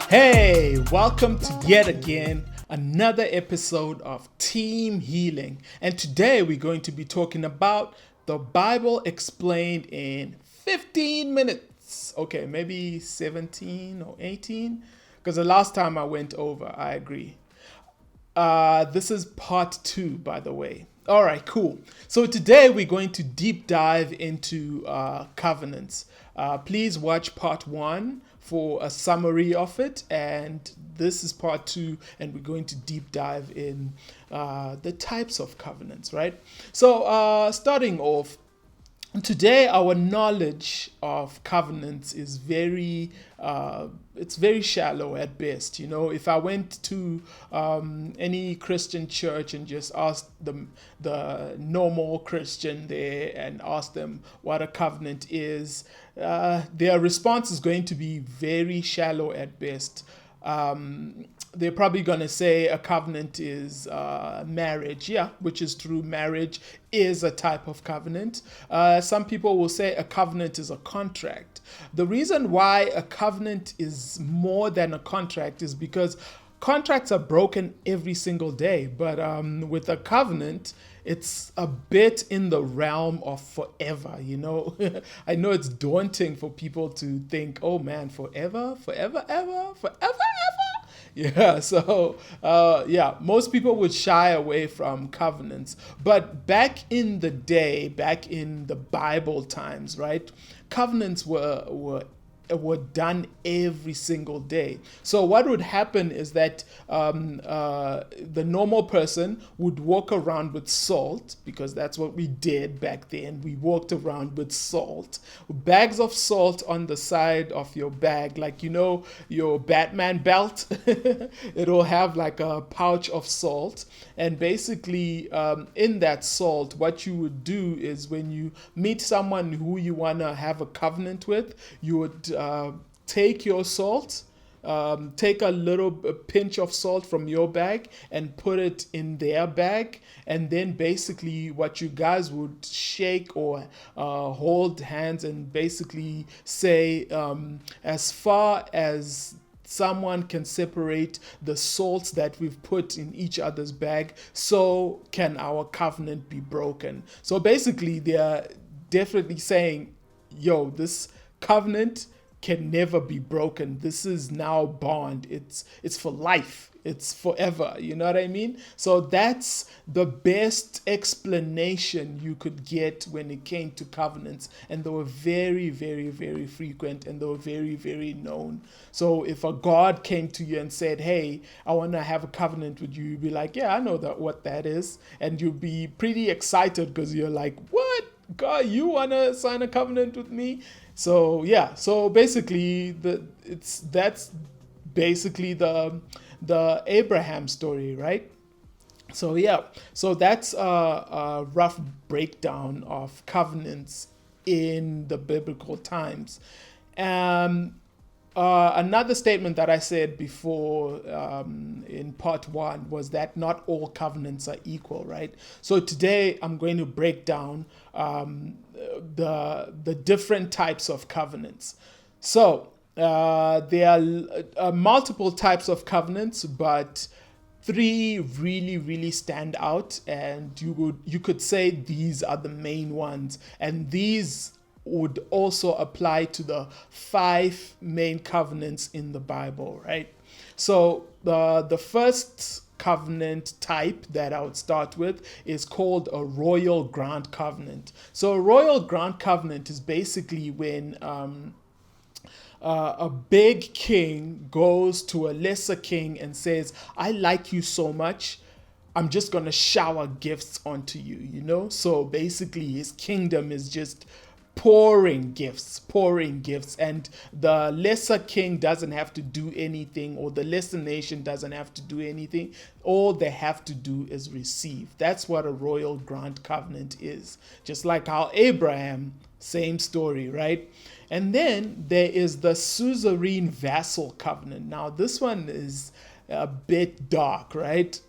Hey, welcome to yet again another episode of Team Healing. And today we're going to be talking about the Bible explained in 15 minutes. Okay, maybe 17 or 18, because the last time I went over, I agree. This is part 2, by the way. All right, cool. So today we're going to deep dive into covenants. Please watch part 1 for a summary of it, and this is part 2, and we're going to deep dive in the types of covenants, right? So starting off, today our knowledge of covenants is it's very shallow at best. You know, if I went to any Christian church and just asked the normal Christian there and asked them what a covenant is, their response is going to be very shallow at best. They're probably going to say a covenant is marriage. Yeah, which is true. Marriage is a type of covenant. Some people will say a covenant is a contract. The reason why a covenant is more than a contract is because contracts are broken every single day. But with a covenant, it's a bit in the realm of forever, you know. I know it's daunting for people to think, oh man, forever, forever, ever, forever, ever. Yeah, so most people would shy away from covenants. But back in the day, back in the Bible times, right, covenants were done every single day. So what would happen is that the normal person would walk around with salt, because that's what we did back then. We walked around with salt, bags of salt on the side of your bag, like, you know, your Batman belt. It'll have like a pouch of salt, and basically in that salt, what you would do is when you meet someone who you want to have a covenant with, you would take your salt, take a little pinch of salt from your bag and put it in their bag, and then basically what you guys would shake or hold hands and basically say, as far as someone can separate the salts that we've put in each other's bag, so can our covenant be broken. So basically they're definitely saying, yo, this covenant can never be broken. This is now bond. It's for life. It's forever. You know what I mean? So that's the best explanation you could get when it came to covenants. And they were very, very, very frequent, and they were very, very known. So if a God came to you and said, hey, I want to have a covenant with you, you'd be like, yeah, I know what that is. And you'd be pretty excited because you're like, what? God, you want to sign a covenant with me? So yeah, so basically that's basically the Abraham story, right? So yeah, so that's a rough breakdown of covenants in the biblical times. Another statement that I said before in part 1 was that not all covenants are equal, right? So today I'm going to break down the different types of covenants. So there are multiple types of covenants, but 3 really, really stand out, and you could say these are the main ones, and these would also apply to the 5 main covenants in the Bible, right? So the first covenant type that I would start with is called a royal grant covenant. So a royal grant covenant is basically when a big king goes to a lesser king and says, I like you so much, I'm just going to shower gifts onto you, you know? So basically his kingdom is just pouring gifts, and the lesser king doesn't have to do anything, or the lesser nation doesn't have to do anything. All they have to do is receive. That's what a royal grant covenant is. Just like how Abraham, same story, right? And then there is the Suzerian-Vassal covenant. Now this one is a bit dark, right?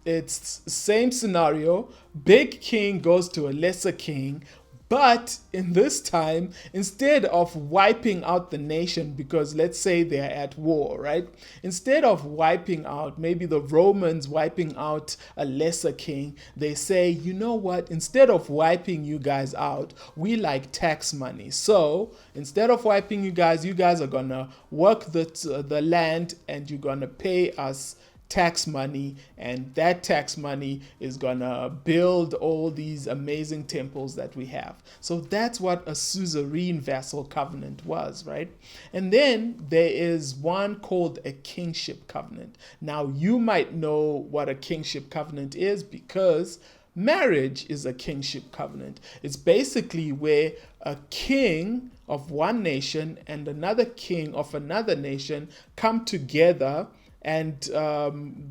It's same scenario. Big king goes to a lesser king, But in this time, instead of wiping out the nation, because let's say they're at war, right? Instead of wiping out, maybe the Romans wiping out a lesser king, they say, you know what? Instead of wiping you guys out, we like tax money. So instead of wiping you guys are gonna work the land, and you're gonna pay us tax money, and that tax money is gonna build all these amazing temples that we have. So that's what a suzerain-vassal covenant was, right? And then there is one called a kingship covenant. Now you might know what a kingship covenant is, because marriage is a kingship covenant. It's basically where a king of one nation and another king of another nation come together, and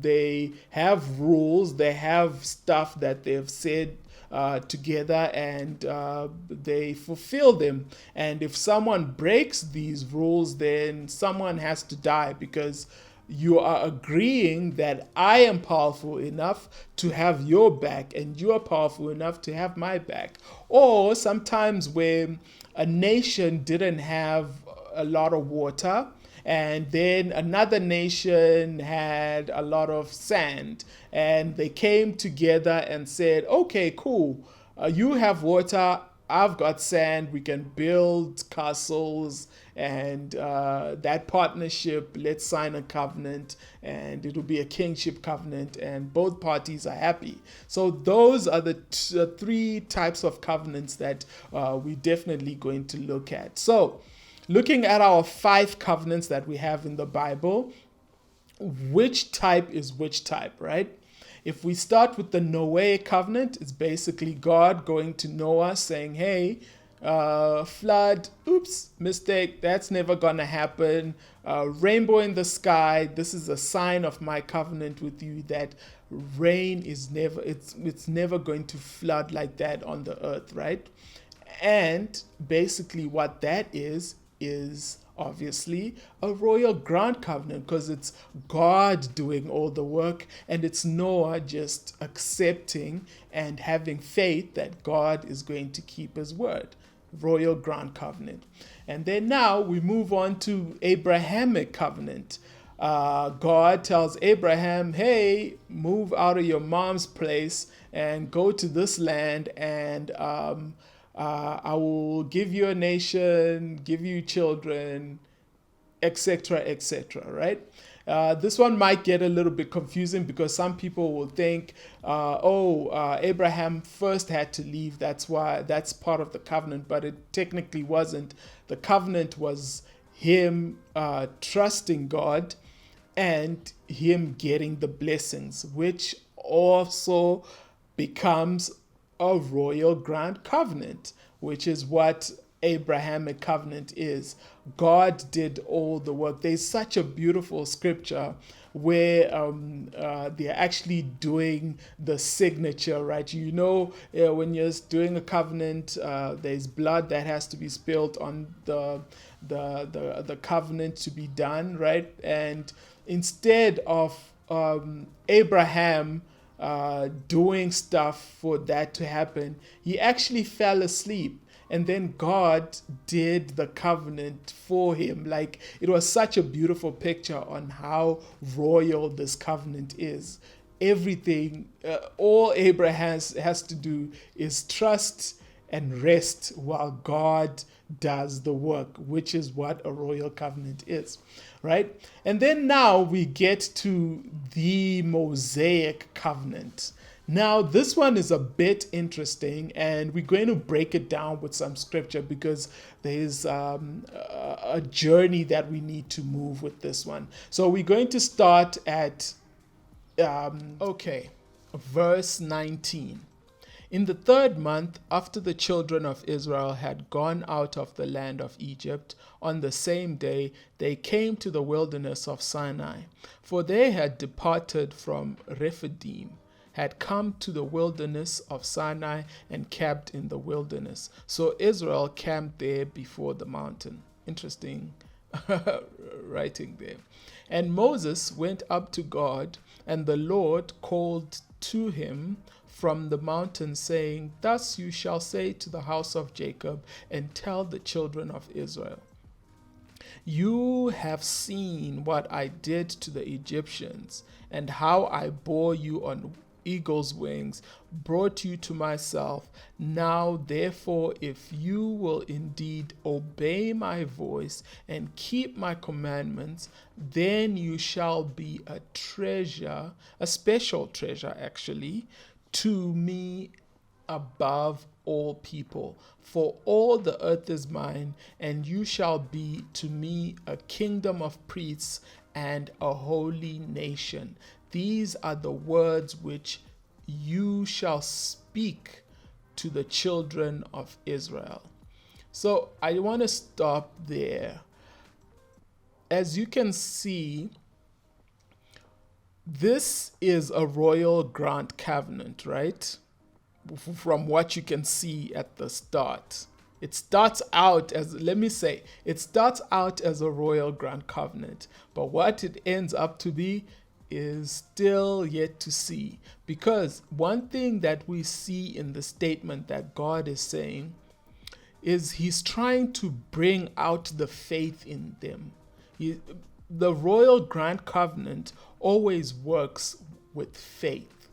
they have rules, they have stuff that they've said together, and they fulfill them. And if someone breaks these rules, then someone has to die, because you are agreeing that I am powerful enough to have your back, and you are powerful enough to have my back. Or sometimes when a nation didn't have a lot of water, and then another nation had a lot of sand, and they came together and said, okay, cool, you have water, I've got sand, we can build castles, and that partnership, let's sign a covenant, and it'll be a kingship covenant, and both parties are happy. So those are the three types of covenants that we're definitely going to look at. So looking at our 5 covenants that we have in the Bible, which type is which type, right? If we start with the Noahic covenant, it's basically God going to Noah saying, hey, flood, oops, mistake, that's never gonna happen. Rainbow in the sky, this is a sign of my covenant with you, that rain is never, it's never going to flood like that on the earth, right? And basically what that is obviously a royal grant covenant, because it's God doing all the work, and it's Noah just accepting and having faith that God is going to keep his word. Royal grant covenant. And then now we move on to Abrahamic covenant. God tells Abraham, hey, move out of your mom's place and go to this land, and I will give you a nation, give you children, etc., etc., right? This one might get a little bit confusing, because some people will think, Abraham first had to leave, that's why that's part of the covenant, but it technically wasn't. The covenant was him trusting God and him getting the blessings, which also becomes a royal grant covenant, which is what Abrahamic covenant is. God did all the work. There's such a beautiful scripture where they're actually doing the signature, right? You know, when you're doing a covenant, there's blood that has to be spilled on the covenant to be done, right? And instead of Abraham doing stuff for that to happen, he actually fell asleep, and then God did the covenant for him. Like, it was such a beautiful picture on how royal this covenant is. Everything, all Abraham has to do is trust and rest while God does the work, which is what a royal covenant is, right? And then now we get to the Mosaic covenant. Now, this one is a bit interesting, and we're going to break it down with some scripture, because there's a journey that we need to move with this one. So we're going to start at, verse 19. In the 3rd month, after the children of Israel had gone out of the land of Egypt, on the same day they came to the wilderness of Sinai, for they had departed from Rephidim, had come to the wilderness of Sinai, and camped in the wilderness. So Israel camped there before the mountain. Interesting writing there. And Moses went up to God, and the Lord called to him from the mountain, saying, Thus you shall say to the house of Jacob, and tell the children of Israel, You have seen what I did to the Egyptians, and how I bore you on eagle's wings, brought you to myself. Now, therefore, if you will indeed obey my voice and keep my commandments, then you shall be a treasure, a special treasure actually, to me above all people. For all the earth is mine, and you shall be to me a kingdom of priests and a holy nation. These are the words which you shall speak to the children of Israel. So I want to stop there. As you can see, this is a royal grant covenant, right? From what you can see at the start. It starts out as, it starts out as a royal grant covenant, but what it ends up to be is still yet to see. Because one thing that we see in the statement that God is saying is he's trying to bring out the faith in them. The royal grant covenant always works with faith.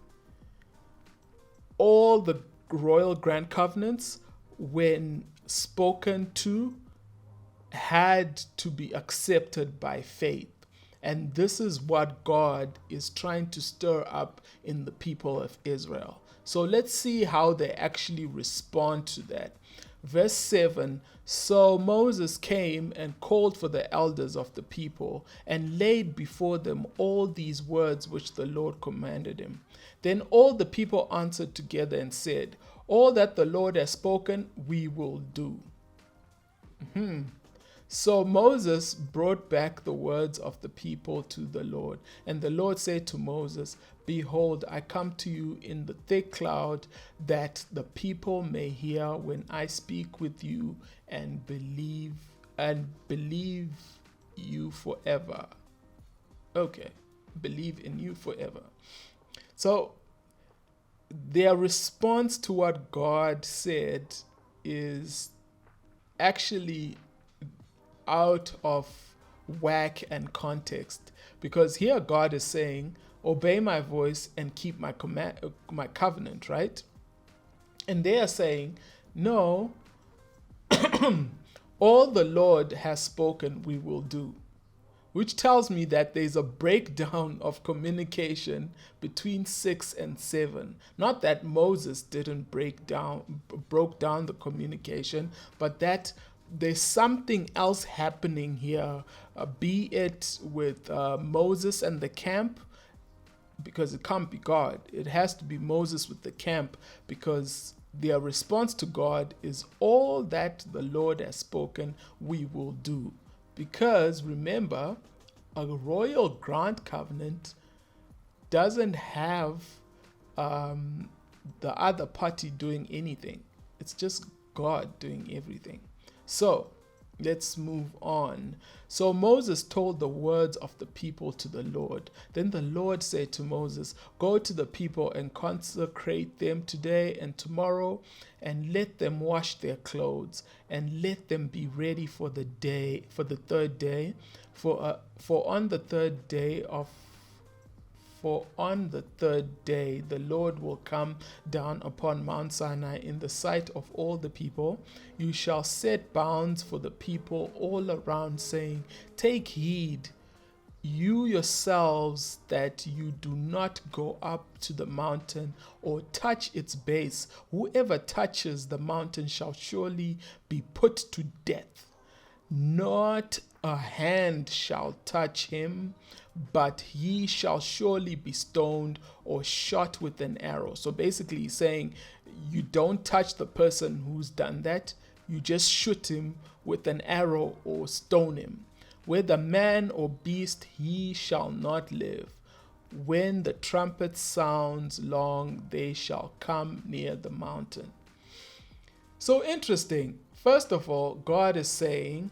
All the royal grant covenants, when spoken to, had to be accepted by faith. And this is what God is trying to stir up in the people of Israel. So let's see how they actually respond to that. Verse 7, So Moses came and called for the elders of the people and laid before them all these words which the Lord commanded him. Then all the people answered together and said, All that the Lord has spoken, we will do. So Moses brought back the words of the people to the Lord. And the Lord said to Moses, Behold, I come to you in the thick cloud, that the people may hear when I speak with you and believe you forever. Okay, believe in you forever. So their response to what God said is actually out of whack and context, because here God is saying, obey my voice and keep my covenant, right? And they are saying, no, all the Lord has spoken we will do, which tells me that there's a breakdown of communication between 6 and 7. Not that Moses didn't broke down the communication, but that there's something else happening here, be it with Moses and the camp, because it can't be God. It has to be Moses with the camp, because their response to God is, all that the Lord has spoken, we will do. Because remember, a royal grant covenant doesn't have the other party doing anything. It's just God doing everything. So let's move on. So Moses told the words of the people to the Lord. Then the Lord said to Moses, Go to the people and consecrate them today and tomorrow, and let them wash their clothes, and let them be ready for the third day. For on the third day the Lord will come down upon Mount Sinai in the sight of all the people. You shall set bounds for the people all around, saying, Take heed, you yourselves, that you do not go up to the mountain or touch its base. Whoever touches the mountain shall surely be put to death. Not a hand shall touch him, but he shall surely be stoned or shot with an arrow. So basically he's saying, you don't touch the person who's done that. You just shoot him with an arrow or stone him. Whether man or beast, he shall not live. When the trumpet sounds long, they shall come near the mountain. So interesting. First of all, God is saying,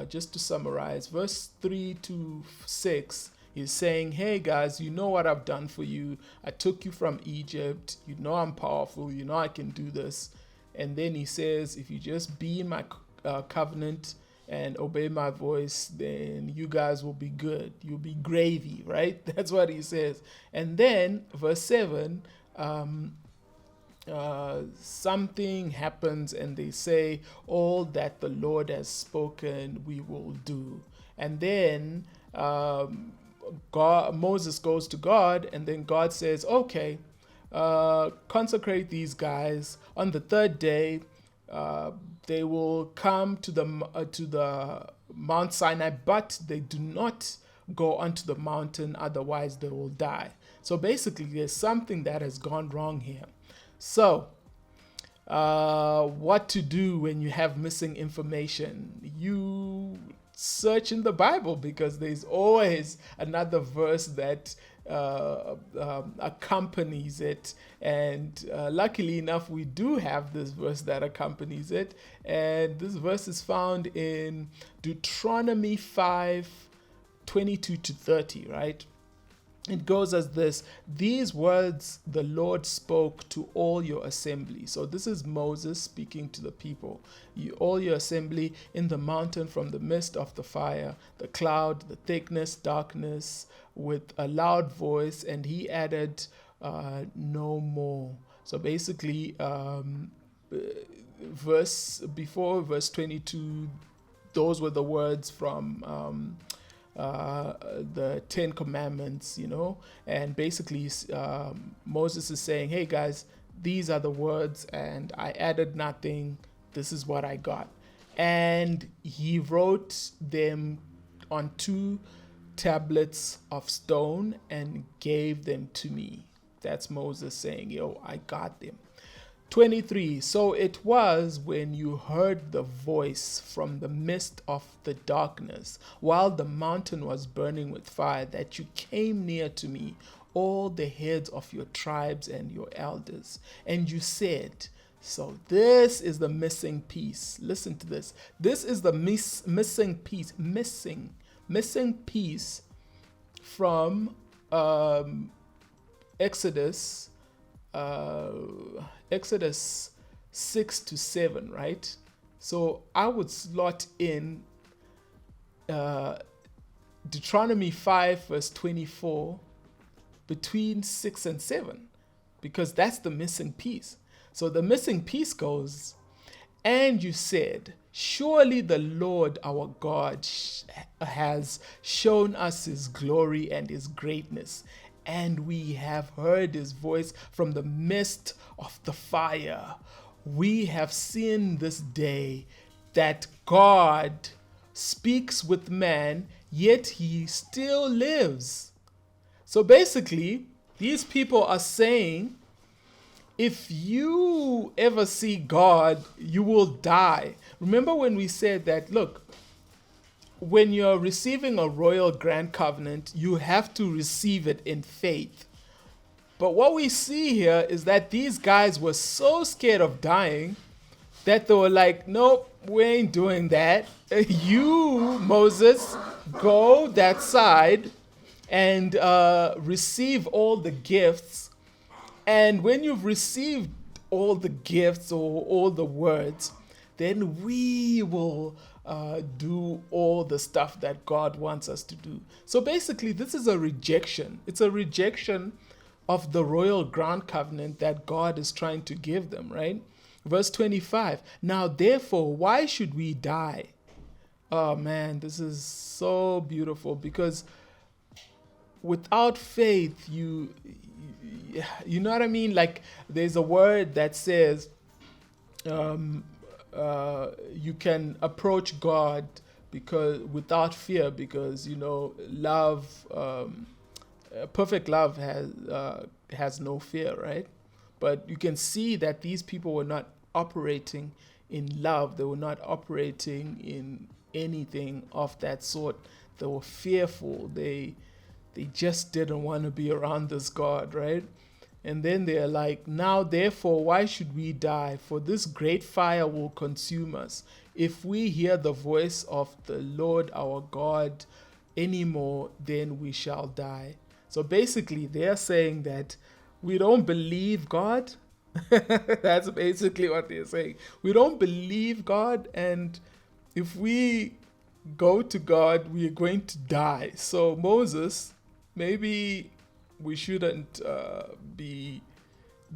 just to summarize, verse 3 to 6, He's saying, hey guys, you know what I've done for you. I took you from Egypt. You know I'm powerful. You know I can do this. And then he says, if you just be in my covenant and obey my voice, then you guys will be good. You'll be gravy, right? That's what he says. And then verse 7, something happens and they say, all that the Lord has spoken we will do. And then Moses goes to God, and then God says, okay, consecrate these guys. On the third day they will come to the Mount Sinai, but they do not go onto the mountain, otherwise they will die. So basically there's something that has gone wrong here. So what to do when you have missing information? You search in the Bible, because there's always another verse that accompanies it. And luckily enough, we do have this verse that accompanies it. And this verse is found in Deuteronomy 5:22-30, right? It goes as this: these words the Lord spoke to all your assembly. So this is Moses speaking to the people. All your assembly in the mountain, from the midst of the fire, the cloud, the thickness, darkness, with a loud voice. And he added, no more. So basically, verse 22, those were the words from the 10 Commandments, and basically Moses is saying, hey guys, these are the words and I added nothing. This is what I got. And he wrote them on 2 tablets of stone and gave them to me. That's Moses saying, I got them. 23, so it was when you heard the voice from the midst of the darkness, while the mountain was burning with fire, that you came near to me, all the heads of your tribes and your elders. And you said, so this is the missing piece. Listen to this. This is the missing piece from Exodus 6-7, right? So I would slot in Deuteronomy 5 verse 24 between 6 and 7, because that's the missing piece. So the missing piece goes, and you said, surely the Lord our God has shown us his glory and his greatness, and we have heard his voice from the midst of the fire. We have seen this day that God speaks with man, yet he still lives. So basically, these people are saying, if you ever see God, you will die. Remember when we said that, look, when you're receiving a royal grand covenant, you have to receive it in faith. But what we see here is that these guys were so scared of dying that they were like, nope, we ain't doing that. You, Moses, go that side and receive all the gifts. And when you've received all the gifts or all the words, then we will do all the stuff that God wants us to do. So basically, this is a rejection. It's a rejection of the royal ground covenant that God is trying to give them, right? Verse 25, now therefore, why should we die? Oh man, this is so beautiful, because without faith, you know what I mean? Like, there's a word that says, you can approach God because without fear, because love, perfect love has no fear, right? But you can see that these people were not operating in love. They were not operating in anything of that sort. They were fearful. They just didn't want to be around this God, right? And then they're like, now therefore, why should we die? For this great fire will consume us. If we hear the voice of the Lord our God anymore, then we shall die. So basically, they're saying that we don't believe God. That's basically what they're saying. We don't believe God, and if we go to God, we are going to die. So, Moses, maybe we shouldn't be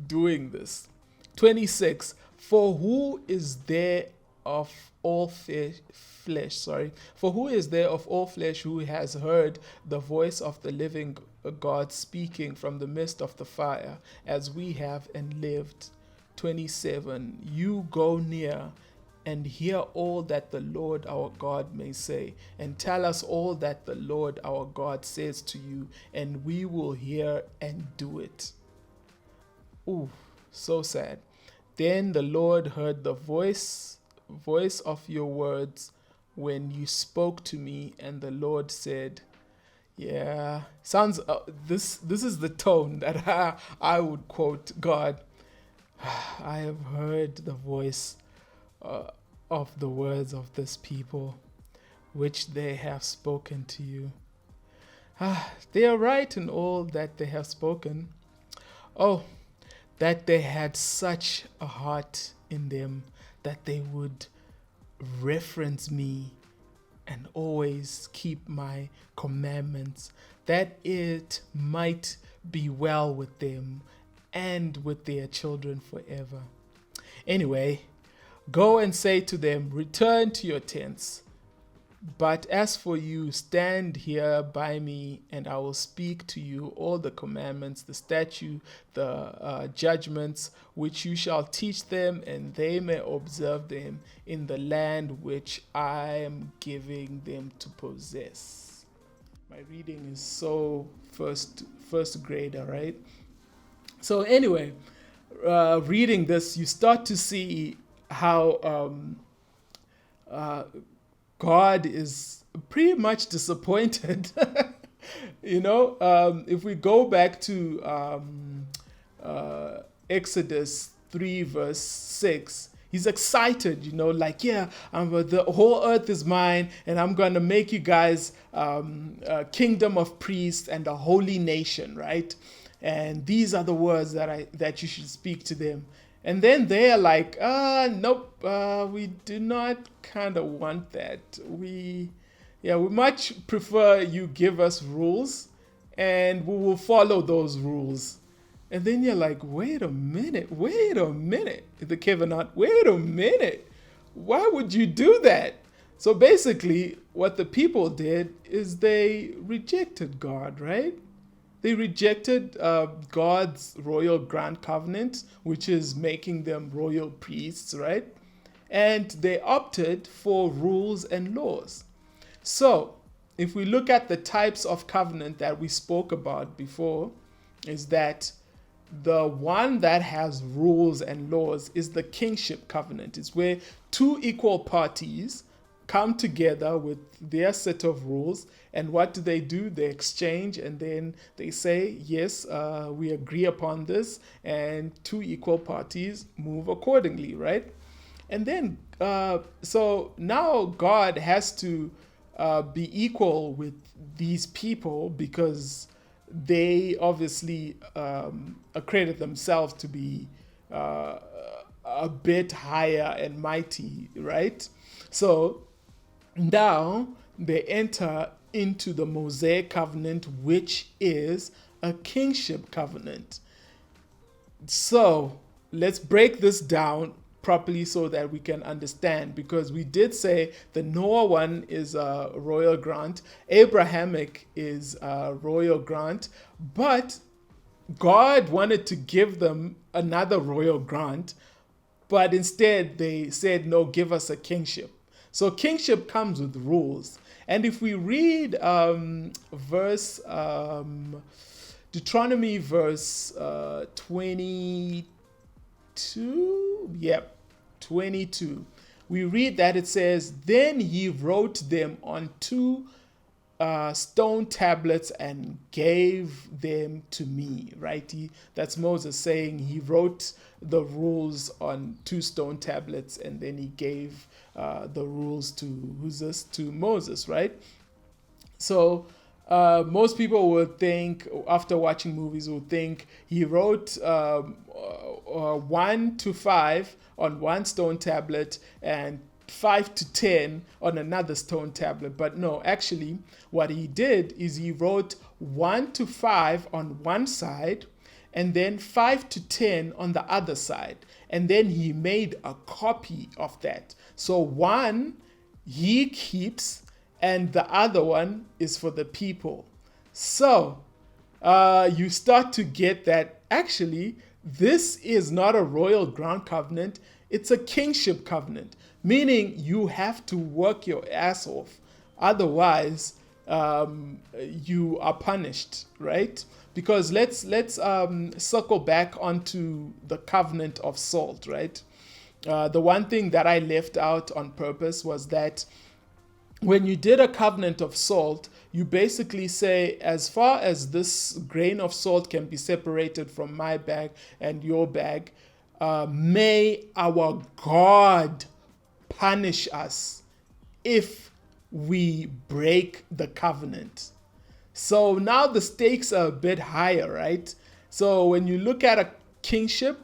doing this. 26. For who is there of all flesh, for who is there of all flesh who has heard the voice of the living God speaking from the midst of the fire, as we have and lived? 27. You go near and hear all that the Lord our God may say, and tell us all that the Lord our God says to you, and we will hear and do it. Ooh, so sad. Then the Lord heard the voice of your words when you spoke to me, and the Lord said, yeah, sounds this is the tone that I would quote God. I have heard the voice of the words of this people, which they have spoken to you. They are right in all that they have spoken. Oh, that they had such a heart in them that they would reference me and always keep my commandments, that it might be well with them and with their children forever. Anyway, go and say to them, return to your tents. But as for you, stand here by me, and I will speak to you all the commandments, the statute, the judgments, which you shall teach them, and they may observe them in the land which I am giving them to possess. My reading is so first grader, right? So anyway, reading this, you start to see how God is pretty much disappointed. If we go back to Exodus 3 verse 6, he's excited, the whole earth is mine, and I'm going to make you guys a kingdom of priests and a holy nation, right? And these are the words that you should speak to them. And then they're like, nope, we do not kind of want that. We much prefer you give us rules, and we will follow those rules. And then you're like, wait a minute, the Covenant, wait a minute. Why would you do that? So basically, what the people did is they rejected God, right? They rejected God's royal grant covenant, which is making them royal priests, right? And they opted for rules and laws. So, if we look at the types of covenant that we spoke about before, is that the one that has rules and laws is the kinship covenant. It's where two equal parties come together with their set of rules, and what do? They exchange, and then they say, yes, we agree upon this, and two equal parties move accordingly, right? And then so now God has to be equal with these people, because they obviously accredit themselves to be a bit higher and mighty, right? So now they enter into the Mosaic covenant, which is a kingship covenant. So let's break this down properly so that we can understand, because we did say the Noah one is a royal grant, Abrahamic is a royal grant, but God wanted to give them another royal grant, but instead they said, no, give us a kingship. So kingship comes with rules. And if we read Deuteronomy verse 22, we read that it says, then he wrote them on two stone tablets and gave them to me, right? That's Moses saying he wrote the rules on two stone tablets, and then he gave the rules to Moses, right? So most people would think, after watching movies, would think he wrote 1 to 5 on one stone tablet and 5 to 10 on another stone tablet. But no, actually, what he did is he wrote 1 to 5 on one side and then 5 to 10 on the other side. And then he made a copy of that. So one he keeps, and the other one is for the people. So you start to get that actually this is not a royal ground covenant, it's a kingship covenant, meaning you have to work your ass off. Otherwise, you are punished, right? Because let's circle back onto the covenant of salt, right? The one thing that I left out on purpose was that when you did a covenant of salt, you basically say, as far as this grain of salt can be separated from my bag and your bag, may our God punish us if we break the covenant. So now the stakes are a bit higher, right? So when you look at a kingship,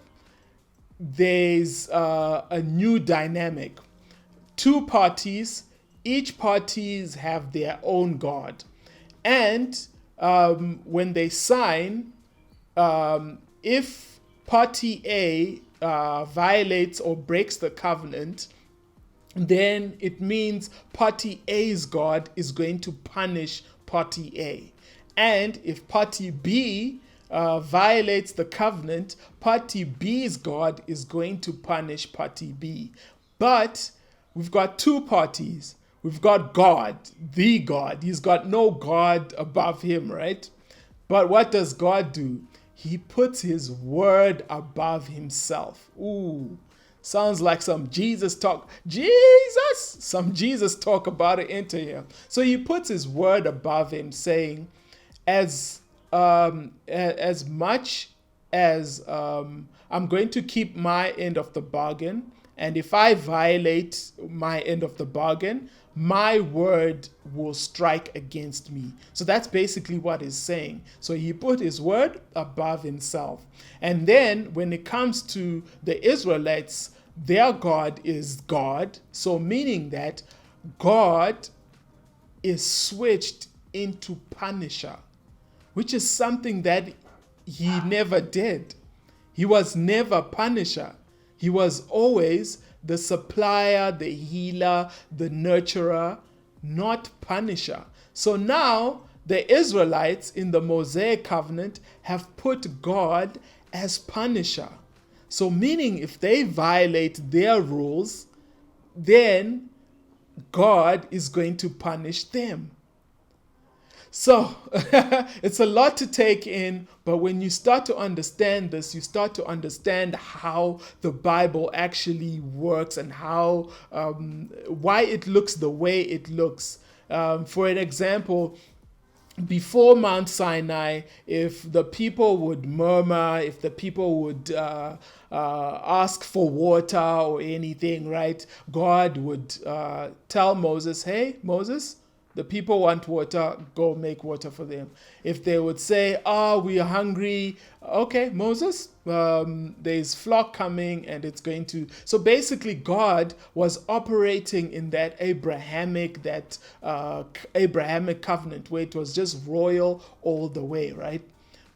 there's a new dynamic. Two parties, each parties have their own God. And when they sign, if party A violates or breaks the covenant, then it means party A's God is going to punish party A. And if party B violates the covenant, party B's God is going to punish party B. But we've got two parties. We've got God, the God. He's got no God above him, right? But what does God do? He puts his word above himself. Ooh, sounds like some Jesus talk. Some Jesus talk about it into him. So he puts his word above him, saying, as much as I'm going to keep my end of the bargain, and if I violate my end of the bargain, my word will strike against me. So that's basically what he's saying. So he put his word above himself. And then when it comes to the Israelites, their God is God. So meaning that God is switched into punisher, which is something that he never did. He was never punisher. He was always the supplier, the healer, the nurturer, not punisher. So now the Israelites in the Mosaic covenant have put God as punisher. So meaning if they violate their rules, then God is going to punish them. So it's a lot to take in, but when you start to understand this, you start to understand how the Bible actually works and how why it looks the way it looks. For an example, before Mount Sinai, if the people would murmur, if the people would ask for water or anything, right, God would tell Moses, hey, Moses, the people want water, go make water for them. If they would say, we are hungry, okay, Moses, there's flock coming and it's going to... So basically God was operating in that Abrahamic covenant where it was just royal all the way, right?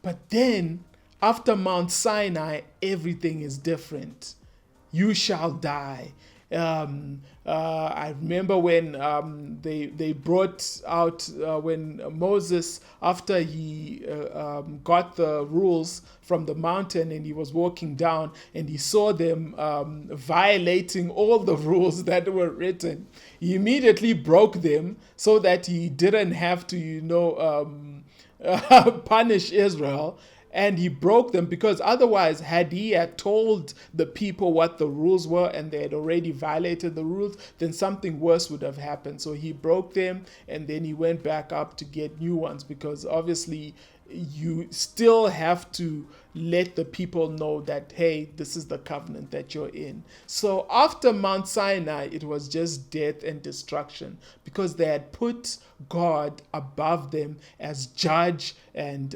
But then after Mount Sinai, everything is different. You shall die. I remember when they brought out when Moses, after he got the rules from the mountain and he was walking down and he saw them violating all the rules that were written, he immediately broke them so that he didn't have to, punish Israel. And he broke them because otherwise, had he had told the people what the rules were and they had already violated the rules, then something worse would have happened. So he broke them and then he went back up to get new ones because obviously you still have to let the people know that, hey, this is the covenant that you're in. So after Mount Sinai, it was just death and destruction because they had put God above them as judge and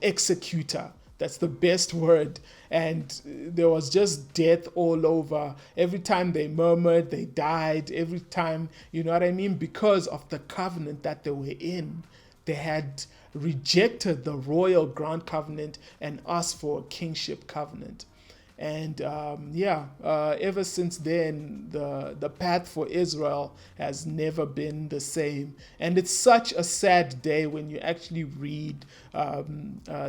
executor. That's the best word. And there was just death all over. Every time they murmured, they died. Every time, you know what I mean? Because of the covenant that they were in. They had rejected the royal ground covenant and asked for a kingship covenant. And ever since then, the path for Israel has never been the same. And it's such a sad day when you actually read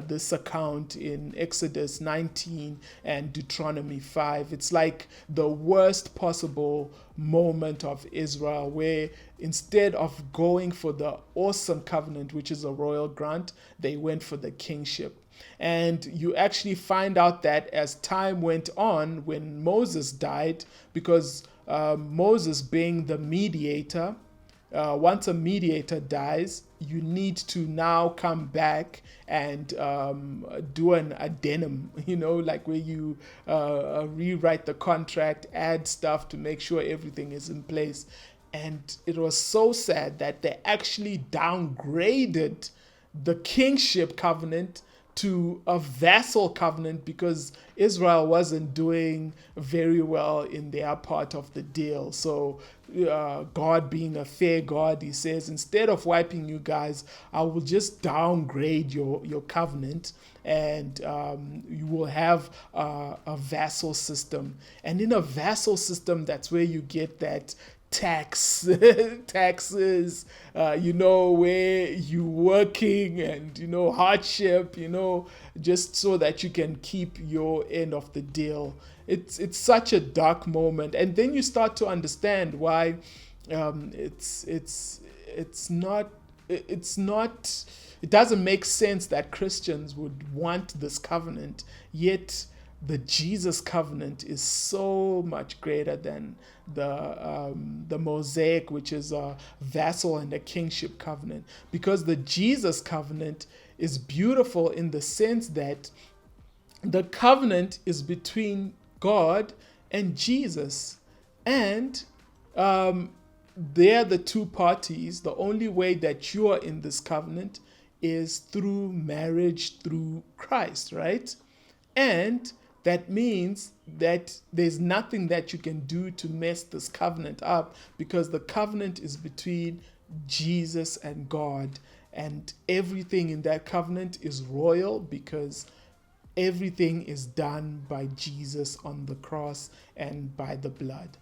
this account in Exodus 19 and Deuteronomy 5. It's like the worst possible moment of Israel, where instead of going for the awesome covenant, which is a royal grant, they went for the kingship. And you actually find out that as time went on, when Moses died, because Moses being the mediator, once a mediator dies, you need to now come back and do an addendum, like where you rewrite the contract, add stuff to make sure everything is in place. And it was so sad that they actually downgraded the kingship covenant to a vassal covenant because Israel wasn't doing very well in their part of the deal. So God, being a fair God, he says, instead of wiping you guys, I will just downgrade your covenant, and you will have a vassal system. And in a vassal system, that's where you get that taxes, where you working and, hardship, just so that you can keep your end of the deal. It's such a dark moment. And then you start to understand why it doesn't make sense that Christians would want this covenant, yet the Jesus covenant is so much greater than the Mosaic, which is a vassal and a kingship covenant, because the Jesus covenant is beautiful in the sense that the covenant is between God and Jesus, and they're the two parties. The only way that you are in this covenant is through marriage through Christ, right? And that means that there's nothing that you can do to mess this covenant up, because the covenant is between Jesus and God, and everything in that covenant is royal because everything is done by Jesus on the cross and by the blood.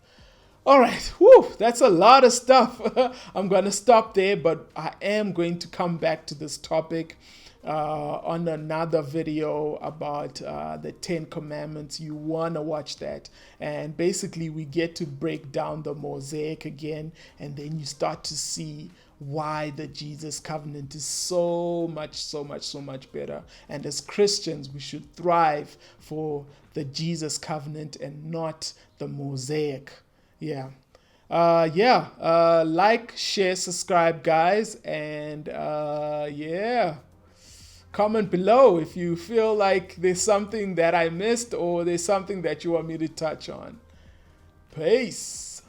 All right, that's a lot of stuff. I'm going to stop there, but I am going to come back to this topic on another video about the 10 Commandments. You want to watch that. And basically, we get to break down the Mosaic again, and then you start to see why the Jesus covenant is so much better. And as Christians, we should thrive for the Jesus covenant and not the Mosaic. Like, share, subscribe, guys, and comment below if you feel like there's something that I missed or there's something that you want me to touch on. Peace.